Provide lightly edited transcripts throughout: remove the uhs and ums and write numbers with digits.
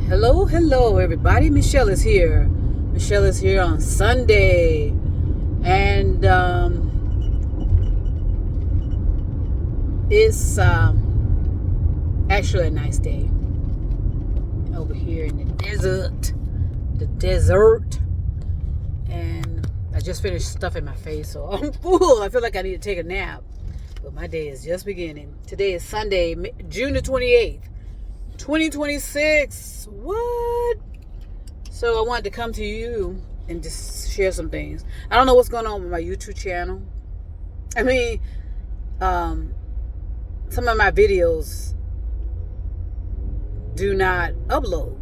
Hello, everybody. Michelle is here. Michelle is here on Sunday. And it's actually a nice day over here in the desert. And I just finished stuffing my face, so I'm full. I feel like I need to take a nap. But my day is just beginning. Today is Sunday, June the 28th. 2026. What? So I wanted to come to you and just share some things. I don't know what's going on with my YouTube channel. I mean, some of my videos do not upload.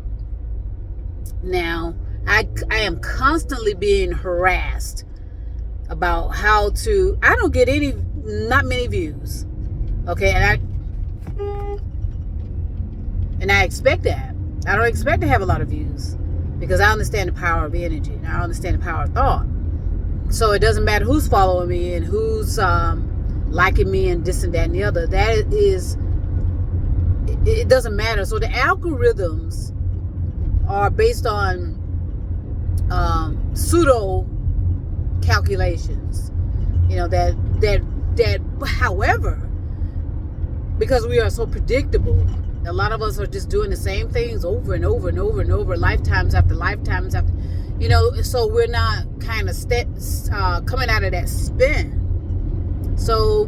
Now, I am constantly being harassed about how to. I don't get not many views. Okay, and I expect that. I don't expect to have a lot of views because I understand the power of energy and I understand the power of thought. So it doesn't matter who's following me and who's liking me and this and that and the other. It doesn't matter. So the algorithms are based on pseudo calculations. You know, that however, because we are so predictable, a lot of us are just doing the same things over and over and over and over, lifetimes after lifetimes after, so we're not kind of coming out of that spin. So,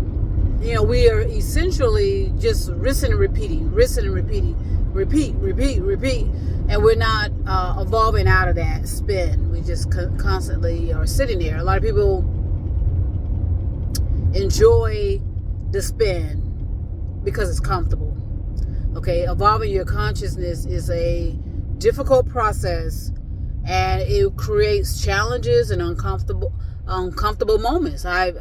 we are essentially just rinsing and repeating, repeat, and we're not evolving out of that spin. We just constantly are sitting there. A lot of people enjoy the spin because it's comfortable. Okay, evolving your consciousness is a difficult process, and it creates challenges and uncomfortable moments. I've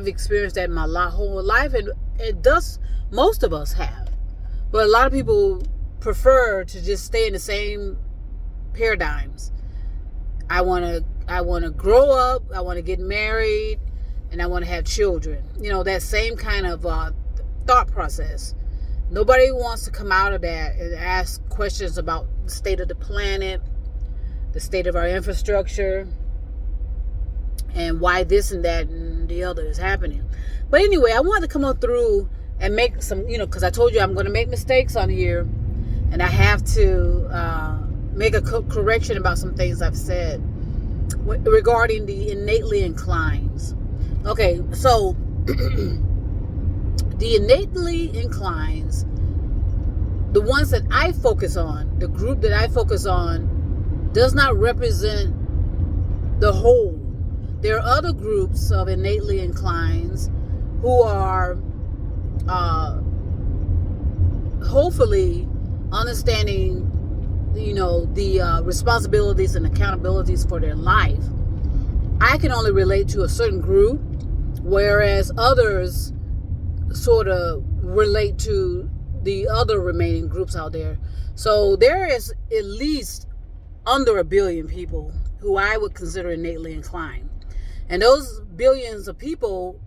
experienced that in my whole life, and thus most of us have. But a lot of people prefer to just stay in the same paradigms. I want to grow up. I want to get married, and I want to have children. That same kind of thought process. Nobody wants to come out of that and ask questions about the state of the planet, the state of our infrastructure, and why this and that and the other is happening. But anyway, I wanted to come on through and make some, because I told you I'm going to make mistakes on here, and I have to make a correction about some things I've said regarding the innately inclines. Okay, so the innately inclines, the ones that I focus on, the group that I focus on, does not represent the whole. There are other groups of innately inclines who are hopefully understanding, the responsibilities and accountabilities for their life. I can only relate to a certain group, whereas others sort of relate to the other remaining groups out there. So there is at least under 1 billion people who I would consider innately inclined. And those billions of people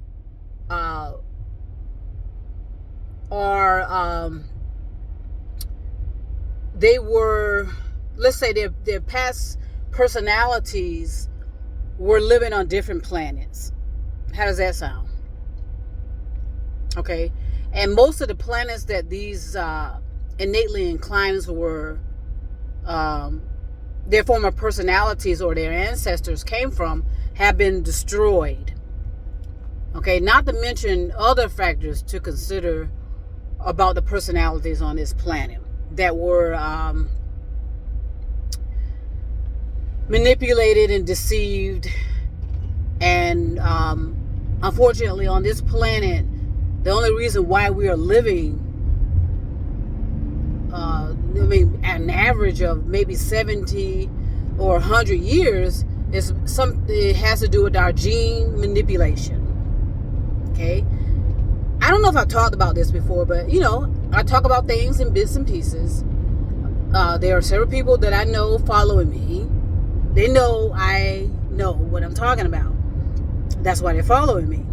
they were, let's say their past personalities were living on different planets. How does that sound? Okay, and most of the planets that these innately inclines were, their former personalities or their ancestors came from, have been destroyed. Okay, not to mention other factors to consider about the personalities on this planet that were manipulated and deceived, and unfortunately on this planet, the only reason why we are living, an average of maybe 70 or 100 years, it has to do with our gene manipulation. Okay? I don't know if I've talked about this before, but, I talk about things in bits and pieces. There are several people that I know following me. They know I know what I'm talking about. That's why they're following me.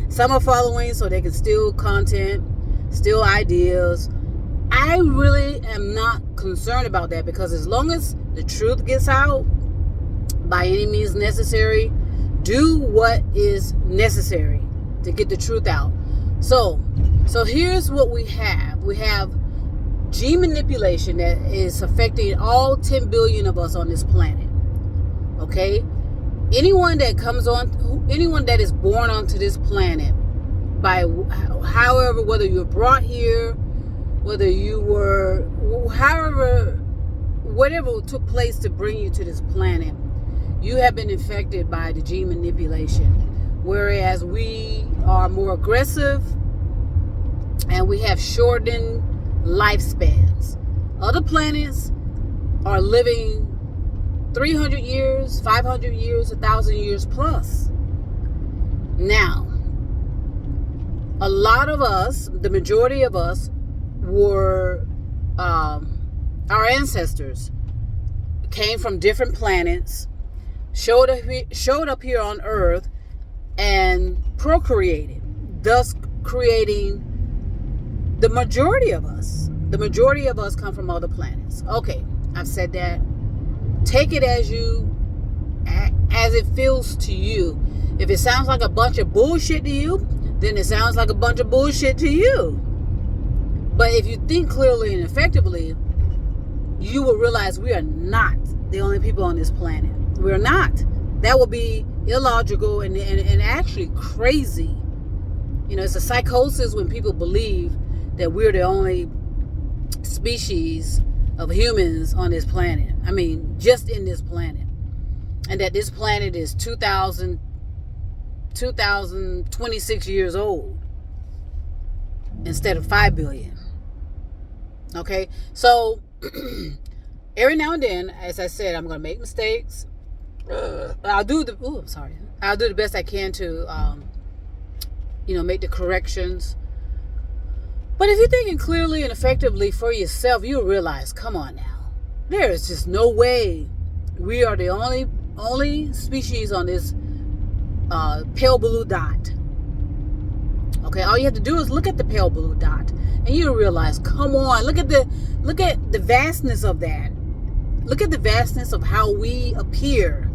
Some are following so they can steal content, steal ideas, I really am not concerned about that, because as long as the truth gets out, by any means necessary, do what is necessary to get the truth out. So here's what we have. We have gene manipulation that is affecting all 10 billion of us on this planet. Okay? Anyone that is born onto this planet, by however, whether you're brought here, whether you were, however, whatever took place to bring you to this planet, you have been infected by the gene manipulation. Whereas we are more aggressive and we have shortened lifespans. Other planets are living 300 years, 500 years, 1,000 years plus. Now, a lot of us, the majority of us, were our ancestors came from different planets, showed up here on Earth, and procreated, thus creating the majority of us. The majority of us come from other planets. Okay, I've said that. Take it as it feels to you. If it sounds like a bunch of bullshit to you, then it sounds like a bunch of bullshit to you. But if you think clearly and effectively, you will realize we are not the only people on this planet. We're not. That would be illogical and actually crazy. You know, it's a psychosis when people believe that we're the only species of humans on this planet. I mean, just in this planet. And that this planet is 2026 years old instead of 5 billion. Okay? So, every now and then, as I said, I'm going to make mistakes. I'll do the best I can to, make the corrections. But if you're thinking clearly and effectively for yourself, you'll realize, come on now, there is just no way we are the only species on this pale blue dot. Okay, all you have to do is look at the pale blue dot, and you'll realize, come on, look at the vastness of that. Look at the vastness of how we appear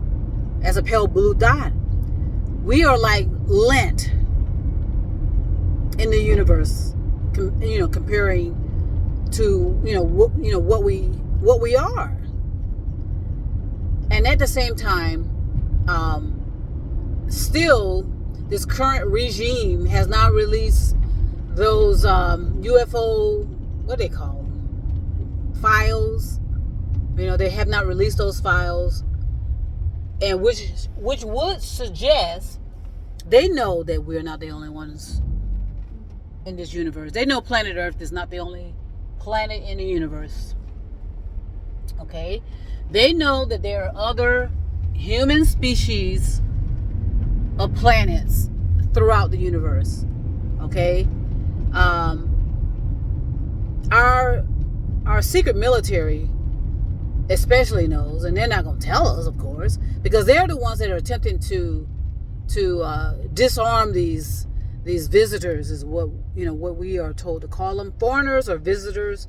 as a pale blue dot. We are like lint in the universe, comparing to what we are. And at the same time, still this current regime has not released those UFO, what they call them, files. They have not released those files, and which would suggest they know that we're not the only ones in this universe. They know planet Earth is not the only planet in the universe. Okay? They know that there are other human species of planets throughout the universe. Okay? Our secret military especially knows, and they're not going to tell us, of course, because they're the ones that are attempting to disarm these visitors, is what we are told to call them, foreigners or visitors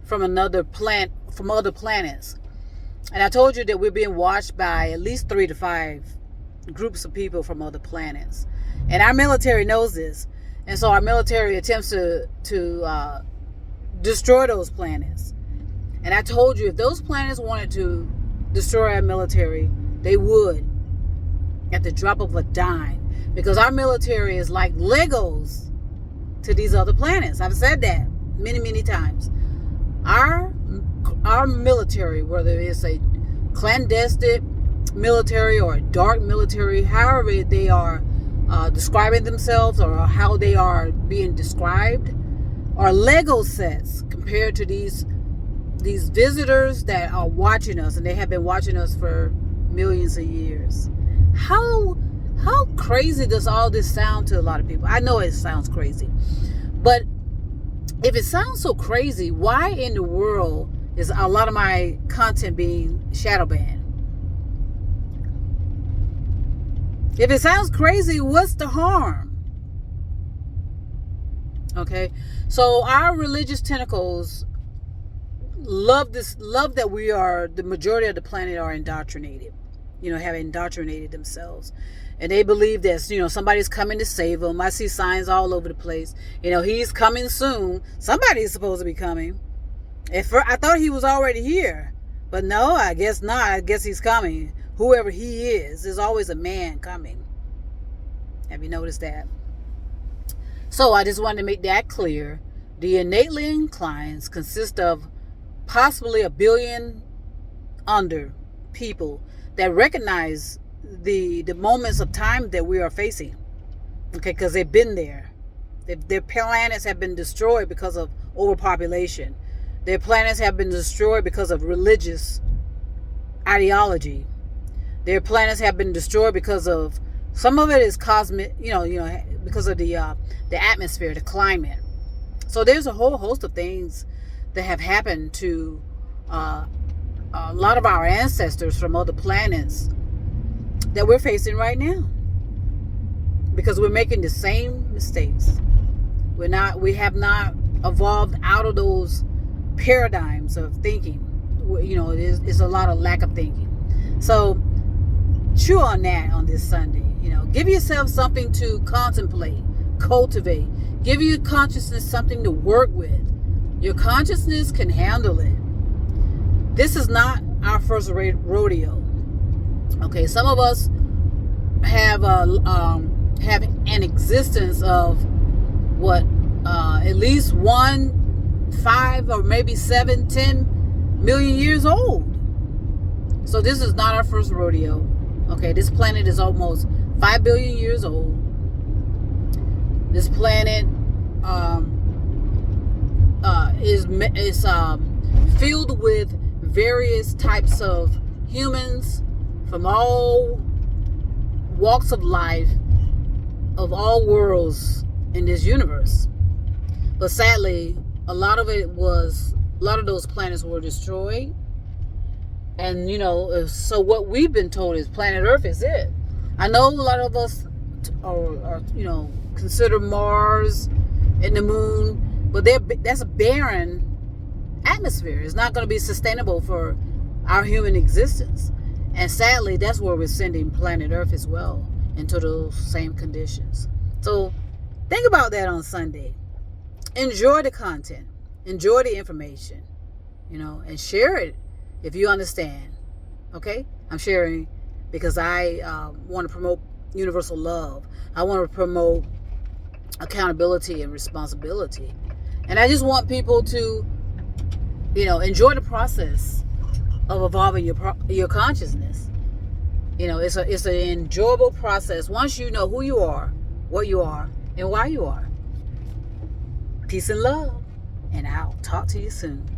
from other planets. And I told you that we're being watched by at least 3 to 5 groups of people from other planets, and our military knows this, and so our military attempts to destroy those planets. And I told you, if those planets wanted to destroy our military, they would, at the drop of a dime, because our military is like Legos to these other planets. I've said that many, many times. Our military, whether it's a clandestine military or a dark military, however they are describing themselves or how they are being described, are Lego sets compared to these visitors that are watching us, and they have been watching us for millions of years. How crazy does all this sound to a lot of people? I know it sounds crazy, but if it sounds so crazy, why in the world is a lot of my content being shadow banned? If it sounds crazy, what's the harm? Okay, so our religious tentacles love that we are, the majority of the planet are indoctrinated, have indoctrinated themselves. And they believe that, somebody's coming to save them. I see signs all over the place. He's coming soon. Somebody's supposed to be coming. I thought he was already here. But no, I guess not. I guess he's coming. Whoever he is, there's always a man coming. Have you noticed that? So I just wanted to make that clear. The innately inclined consist of possibly 1 billion under people that recognize the moments of time that we are facing. Okay, because they've been there. Their planets have been destroyed because of overpopulation. Their planets have been destroyed because of religious ideology. Their planets have been destroyed because of, some of it is cosmic, because of the atmosphere, the climate. So there's a whole host of things that have happened to a lot of our ancestors from other planets that we're facing right now, because we're making the same mistakes. We have not evolved out of those paradigms of thinking. It's a lot of lack of thinking. So chew on that on this Sunday. Give yourself something to contemplate, cultivate. Give your consciousness something to work with. Your consciousness can handle it. This is not our first rodeo. Okay, some of us have an existence of at least 1, 5, or maybe 7, 10 million years old. So this is not our first rodeo. Okay, this planet is almost 5 billion years old. This planet is filled with various types of humans from all walks of life, of all worlds in this universe. But sadly, a lot of those planets were destroyed. And, so what we've been told is planet Earth is it. I know a lot of us are consider Mars and the moon, but that's a barren atmosphere. It's not going to be sustainable for our human existence. And sadly, that's where we're sending planet Earth as well, into those same conditions. So think about that on Sunday. Enjoy the content. Enjoy the information, and share it if you understand. Okay? I'm sharing because I want to promote universal love. I want to promote accountability and responsibility. And I just want people to, enjoy the process of evolving your consciousness. It's an enjoyable process once you know who you are, what you are, and why you are. Peace and love, and I'll talk to you soon.